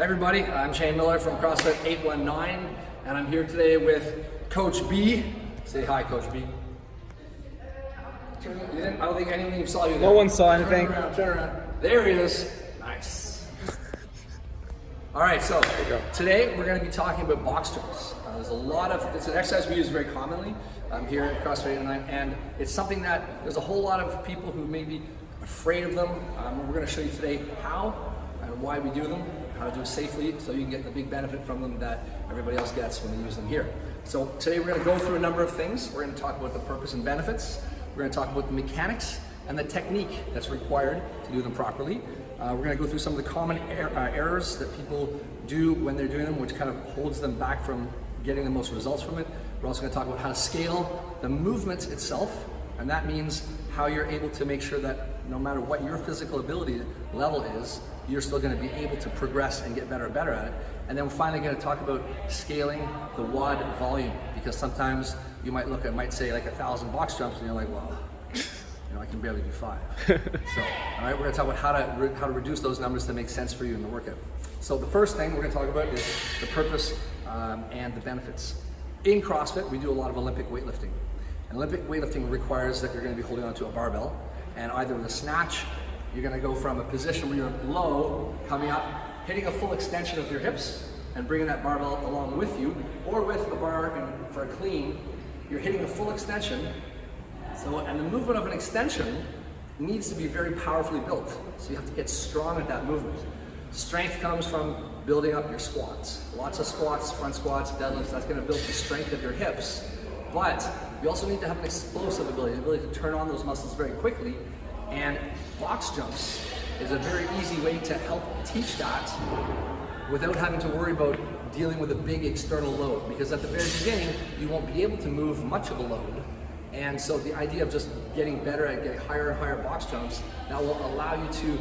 Hey everybody, I'm Shane Miller from CrossFit 819, and I'm here today with Coach B. Say hi, Coach B. I don't think anyone saw you there. No one saw anything. Turn around. There he is. Nice. All right, so today we're going to be talking about box jumps. It's an exercise we use very commonly here at CrossFit 819, and it's something that there's a whole lot of people who may be afraid of them. We're going to show you today how and why we do them, how to do it safely so you can get the big benefit from them that everybody else gets when they use them here. So today we're going to go through a number of things. We're going to talk about the purpose and benefits. We're going to talk about the mechanics and the technique that's required to do them properly. We're going to go through some of the common errors that people do when they're doing them, which kind of holds them back from getting the most results from it. We're also going to talk about how to scale the movement itself, and that means how you're able to make sure that no matter what your physical ability level is, you're still going to be able to progress and get better and better at it. And then we're finally going to talk about scaling the WOD volume, because sometimes you might say like 1,000 box jumps and you're like, well, I can barely do 5. So, all right, we're going to talk about how to reduce those numbers to make sense for you in the workout. So the first thing we're going to talk about is the purpose and the benefits. In CrossFit, we do a lot of Olympic weightlifting. And Olympic weightlifting requires that you're going to be holding onto a barbell, and either with a snatch, you're going to go from a position where you're low, coming up, hitting a full extension of your hips, and bringing that barbell along with you, or with the bar for a clean, you're hitting a full extension. And the movement of an extension needs to be very powerfully built. So you have to get strong at that movement. Strength comes from building up your squats. Lots of squats, front squats, deadlifts, that's going to build the strength of your hips. But you also need to have an explosive ability, the ability to turn on those muscles very quickly. And box jumps is a very easy way to help teach that without having to worry about dealing with a big external load. Because at the very beginning, you won't be able to move much of a load. And so the idea of just getting better at getting higher and higher box jumps, that will allow you to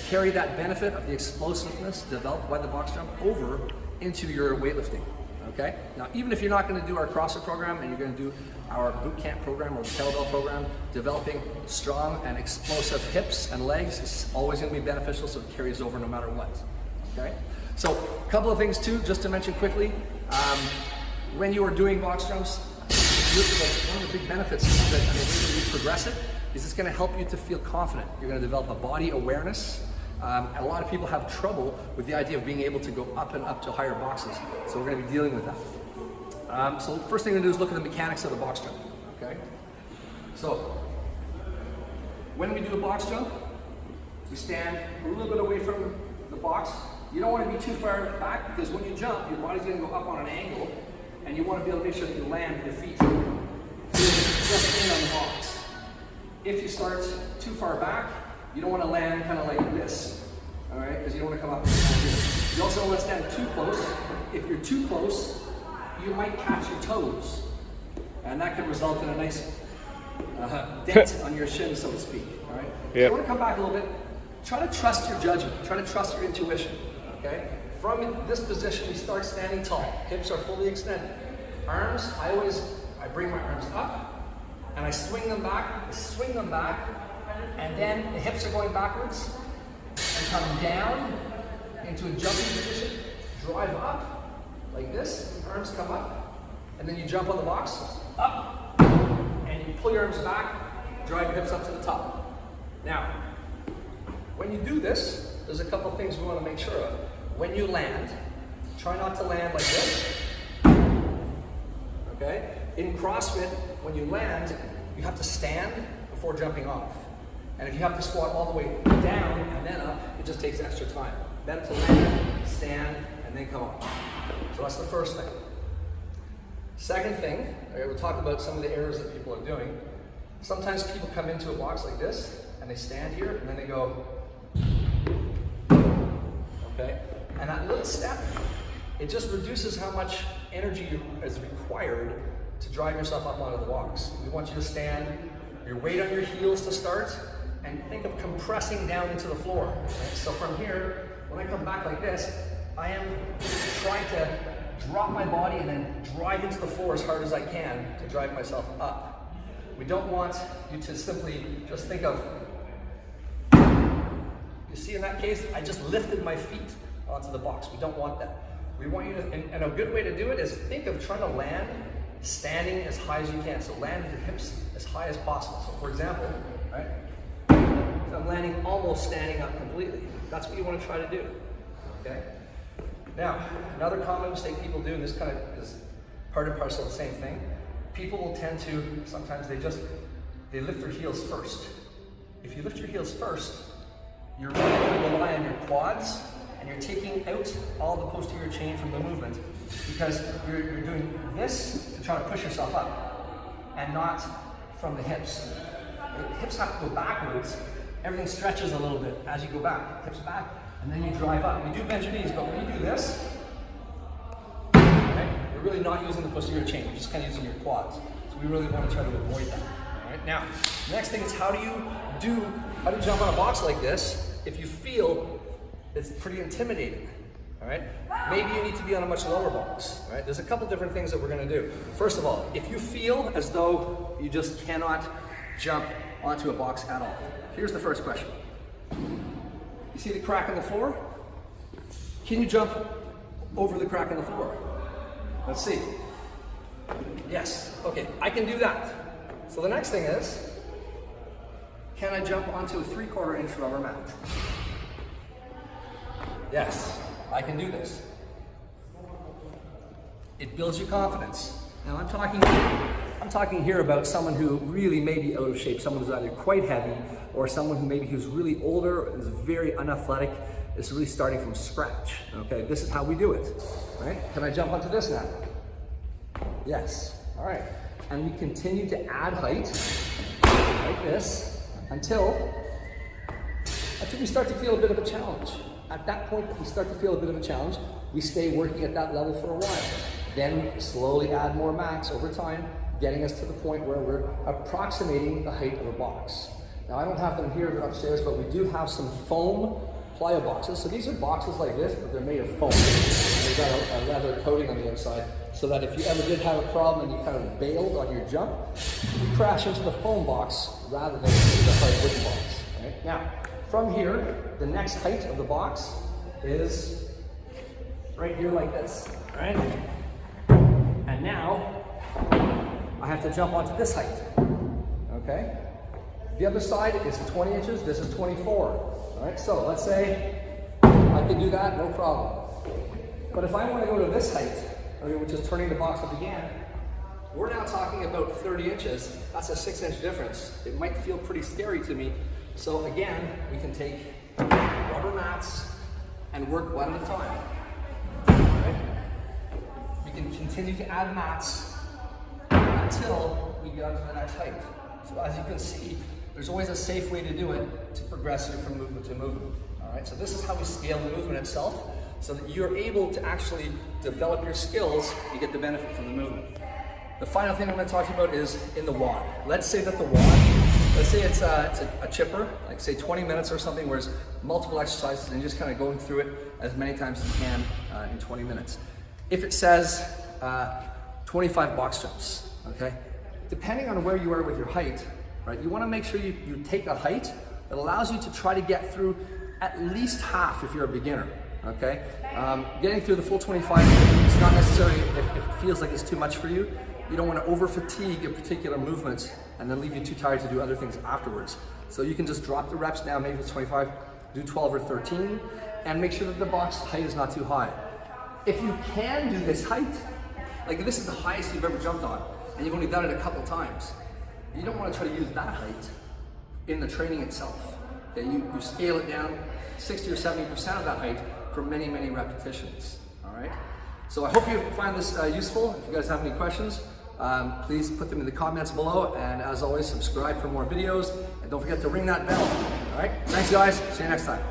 carry that benefit of the explosiveness developed by the box jump over into your weightlifting. Okay? Now, even if you're not going to do our CrossFit program and you're going to do our boot camp program or the kettlebell program, developing strong and explosive hips and legs is always going to be beneficial, so it carries over no matter what. Okay? So, a couple of things too, just to mention quickly. When you are doing box jumps, one of the big benefits of it, and the way that you progress it, is it's going to help you to feel confident. You're going to develop a body awareness. And a lot of people have trouble with the idea of being able to go up and up to higher boxes. So we're going to be dealing with that. So the first thing we're going to do is look at the mechanics of the box jump. Okay? So when we do a box jump, you stand a little bit away from the box. You don't want to be too far back, because when you jump, your body's going to go up on an angle, and you want to be able to make sure that you land with your feet just in on the box. If you start too far back, you don't want to land kind of like this, all right? Because you don't want to come up and down here. You also don't want to stand too close. If you're too close, you might catch your toes, and that could result in a nice dent on your shin, so to speak, all right? Yep. So you want to come back a little bit. Try to trust your judgment. Try to trust your intuition, okay? From this position, we start standing tall. Hips are fully extended. Arms, I bring my arms up, and I swing them back, and then the hips are going backwards, and come down into a jumping position, drive up, like this, arms come up, and then you jump on the box, up, and you pull your arms back, drive your hips up to the top. Now, when you do this, there's a couple things we want to make sure of. When you land, try not to land like this, okay? In CrossFit, when you land, you have to stand before jumping off. And if you have to squat all the way down and then up, it just takes extra time. Better to land, stand, and then come up. So that's the first thing. Second thing, we'll talk about some of the errors that people are doing. Sometimes people come into a box like this, and they stand here, and then they go, okay? And that little step, it just reduces how much energy is required to drive yourself up onto the box. We want you to stand, your weight on your heels to start, and think of compressing down into the floor. Right? So from here, when I come back like this, I am trying to drop my body and then drive into the floor as hard as I can to drive myself up. We don't want you to simply just think of, you see in that case, I just lifted my feet onto the box. We don't want that. We want you to, and a good way to do it is think of trying to land standing as high as you can. So land your hips as high as possible. So for example, right? So I'm landing almost standing up completely. That's what you want to try to do, okay? Now, another common mistake people do, and this kind of is part and parcel of the same thing, people will tend to, sometimes they lift their heels first. If you lift your heels first, you're really going to rely on your quads, and you're taking out all the posterior chain from the movement because you're doing this to try to push yourself up and not from the hips. The hips have to go backwards. Everything stretches a little bit as you go back. Hips back, and then you drive up. You do bend your knees, but when you do this, right, you're really not using the posterior chain. You're just kind of using your quads. So we really want to try to avoid that. All right. Now, the next thing is how do you jump on a box like this if you feel it's pretty intimidating? All right. Maybe you need to be on a much lower box. All right. There's a couple different things that we're going to do. First of all, if you feel as though you just cannot jump onto a box at all, here's the first question. You see the crack in the floor? Can you jump over the crack in the floor? Let's see. Yes. Okay, I can do that. So the next thing is, can I jump onto a 3/4 inch rubber mat? Yes, I can do this. It builds your confidence. Now I'm talking here about someone who really may be out of shape, someone who's either quite heavy or someone who maybe who's really older, is very unathletic, is really starting from scratch. Okay, this is how we do it. Right? Can I jump onto this now? Yes. All right. And we continue to add height like this until we start to feel a bit of a challenge. At that point that we start to feel a bit of a challenge, we stay working at that level for a while. Then we slowly add more mats over time, getting us to the point where we're approximating the height of a box. Now I don't have them here upstairs, but we do have some foam plyo boxes. So these are boxes like this, but they're made of foam. And they've got a leather coating on the outside, so that if you ever did have a problem and you kind of bailed on your jump, you crash into the foam box rather than into the hard wood box. Right? Now, from here, the next height of the box is right here like this. Right? And now, I have to jump onto this height. Okay? The other side is 20 inches, this is 24. All right, so let's say I can do that, no problem. But if I want to go to this height, which is turning the box up again, we're now talking about 30 inches. That's a 6-inch difference. It might feel pretty scary to me. So again, we can take rubber mats and work one at a time. Right? We can continue to add mats until we get onto the next height. So as you can see, there's always a safe way to do it to progress you from movement to movement. All right, so this is how we scale the movement itself, so that you're able to actually develop your skills, you get the benefit from the movement. The final thing I'm going to talk to you about is in the WOD. Let's say that the WOD, let's say it's a chipper, like say 20 minutes or something, where it's multiple exercises and you're just kind of going through it as many times as you can in 20 minutes. If it says 25 box jumps, okay? Depending on where you are with your height, right, you want to make sure you take a height that allows you to try to get through at least half if you're a beginner, okay? Getting through the full 25 is not necessarily if it feels like it's too much for you. You don't want to over fatigue your particular movements and then leave you too tired to do other things afterwards. So you can just drop the reps down, maybe it's 25, do 12 or 13, and make sure that the box height is not too high. If you can do this height, like if this is the highest you've ever jumped on, and you've only done it a couple times, you don't want to try to use that height in the training itself. Okay? You scale it down 60 or 70% of that height for many, many repetitions. All right? So I hope you find this useful. If you guys have any questions, please put them in the comments below. And as always, subscribe for more videos. And don't forget to ring that bell. All right? Thanks, guys. See you next time.